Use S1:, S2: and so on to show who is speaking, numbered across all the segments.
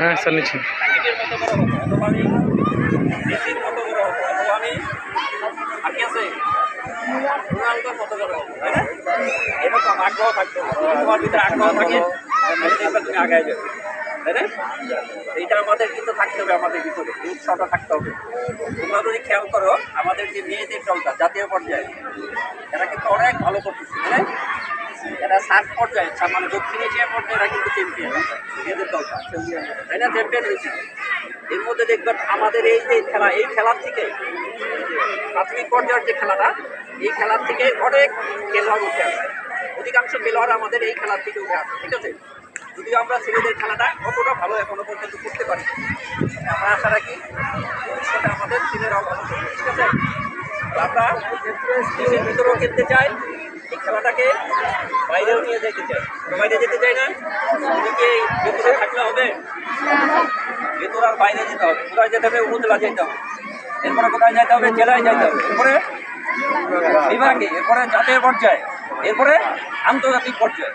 S1: হ্যাঁ স্যার নিচ্ছি।
S2: প্যাকেটের মতো বড় হবো, অথবা আমি মেসির মতো বড় হবো, অথবা আমি আর কি আছে রোনালদোর মতো বড় হবো, তাই না? এরকম আগ্রহ থাকতে হবে। তোমার ভিতরে আগ্রহ থাকে তাহলে দেখবে তুমি আগায় যাবে, তাই না? এইটা আমাদের কিন্তু থাকতে হবে, আমাদের ভিতরে উৎসাহটা থাকতে হবে। তোমরা যদি খেয়াল করো আমাদের যে মেয়েদের দলটা জাতীয় পর্যায়ে এরা কিন্তু অনেক ভালো করতেছে, তাই না? এরা সার্ক পর্যায়ে মানে দক্ষিণ এশিয়া পর্যায়ে এরা কিন্তু চ্যাম্পিয়ন মেয়েদের দলটা, তাই না? চ্যাম্পিয়ন হয়েছে। এর মধ্যে দেখবেন আমাদের এই যে খেলা, এই খেলার থেকে প্রাথমিক পর্যায়ের যে খেলাটা, এই খেলার থেকে অনেক খেলোয়াড় উঠে আসে। অধিকাংশ খেলোয়াড় আমাদের এই খেলার থেকে উঠে আসে, ঠিক আছে? যদিও আমরা ছেলেদের খেলাটা অতটা ভালো এখনো পর্যন্ত করতে পারি, আমরা আশা রাখি ভবিষ্যতে আমাদের ছেলেরাও ভালো করবে, ঠিক আছে? আমরা দেশের ভিতরেও খেলতে চাই, এই খেলাটাকে বাইরেও নিয়ে যেতে চাই। বাইরে যেতে চাই না, এদিকে ভেতরে থাকলে হবে, ভেতর আর বাইরে যেতে হবে। কোথায় যেতে হবে? উপজেলা যেতে হবে, এরপরে কোথায় যেতে হবে? জেলায় যেতে হবে, এরপরে বিভাগে, এরপরে জাতীয় পর্যায়ে, এরপরে আন্তর্জাতিক পর্যায়ে।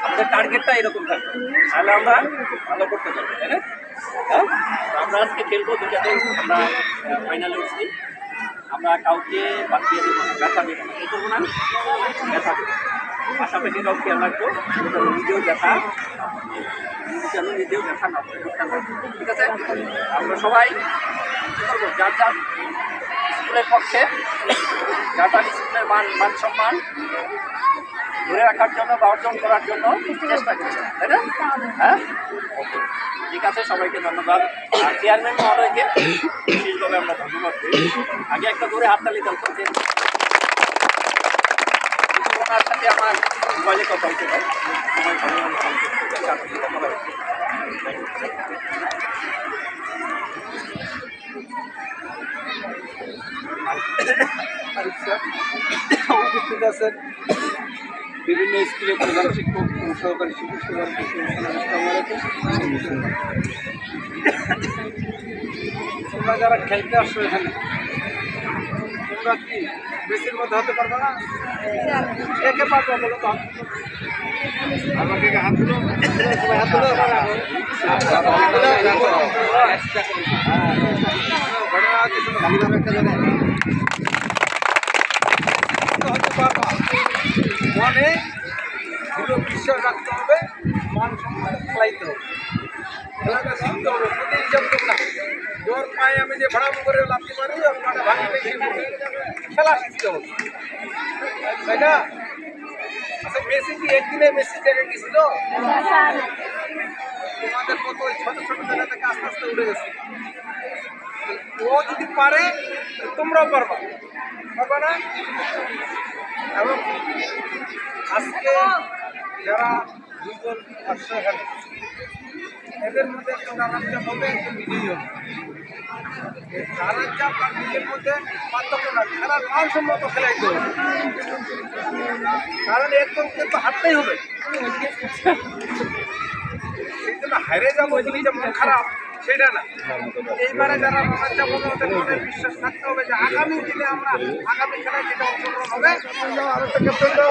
S2: আমাদের টার্গেটটা এরকম থাকবে, তাহলে আমরা ভালো করতে পারবো, তাই না? হ্যাঁ, আমরা আজকে খেলবো দুটাতে, আমরা ফাইনালে উঠছি। আমরা কাউকে বাদ দিয়ে দেবো না, ব্যথা দেবো না, এই করবো না, ব্যথা দেবো। পাশাপাশি কাউ খেয়াল রাখবো নিজেও ব্যথা, যেন নিজেও ব্যথা না হয়, ঠিক আছে? আমরা সবাই কী করবো, যার যার স্কুলের পক্ষে যার যার স্কুলের মান সম্মান ধরে রাখার জন্য বা অর্জন করার জন্য চেষ্টা করছি, তাই না? হ্যাঁ, ওকে, ঠিক আছে, সবাইকে ধন্যবাদ। আর চেয়ারম্যান মহোদয়কে বিশেষভাবে আমরা ধন্যবাদ দিই। আগে একটা ধরে হাততালি দাও করতে, ওনার সাথে আমার মোবাইলে কথা হতে হয়, সময় ভালো উপস্থিত আছেন বিভিন্ন স্কুলের প্রধান শিক্ষক ও সহকারী শিক্ষক। তোমরা যারা খেলতে আসছো এখানে, তোমরা কি বেশির মধ্যে হতে পারবে না? কে পারবে বলো তো? আমাকে হাত তুলো, হাত তুলো, মনে দৃঢ় বিশ্বাস রাখতে হবে, মান সম্মান খেলাইতে হবে, খেলাটা শিখতে হবে। প্রতিযোগিতা না, তোর পায়ে আমি যে ভাড়া করে লাফতে পারি ওর পাটা ভাঙি দেখি, খেলা শিখতে হবে, তাই না? আচ্ছা, মেসি কি একদিনে মেসি জায়গায় গেছিল? তোমাদের মতো ওই ছোট ছোট জায়গা থেকে আস্তে আস্তে উঠে গেছে। ও যদি পারে তোমরাও পারবা, পারবা না? এবং আজকে যারা দুজন আসছে এখানে, এদের মধ্যে একটা রানার হবে, একটা বিজয়ী হবে। রানার চাপ আর নিজের মধ্যে পার্থক্য না, খেলার মানসম্মত খেলাইতে হবে, কারণ একদম কিন্তু হারতেই হবে। সেই জন্য হারে যাবো বলি যে মন খারাপ, সেটা না। এইবারে যারা রানার চাপ হবে ওদের মনে বিশ্বাস থাকতে হবে যে আগামী দিনে আমরা আগামী খেলায় যেটা অংশগ্রহণ হবে। আরেকটা ক্যাপ্টেন দাও।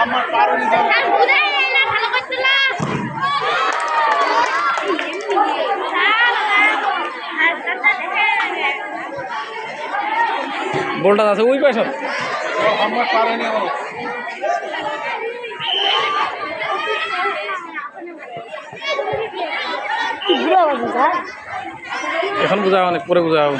S2: আমার পারনি
S1: বলটা আছে ওই পাশে,
S2: আমার পারেনি।
S1: এখন বোঝা অনেক পরে বোঝা হবে।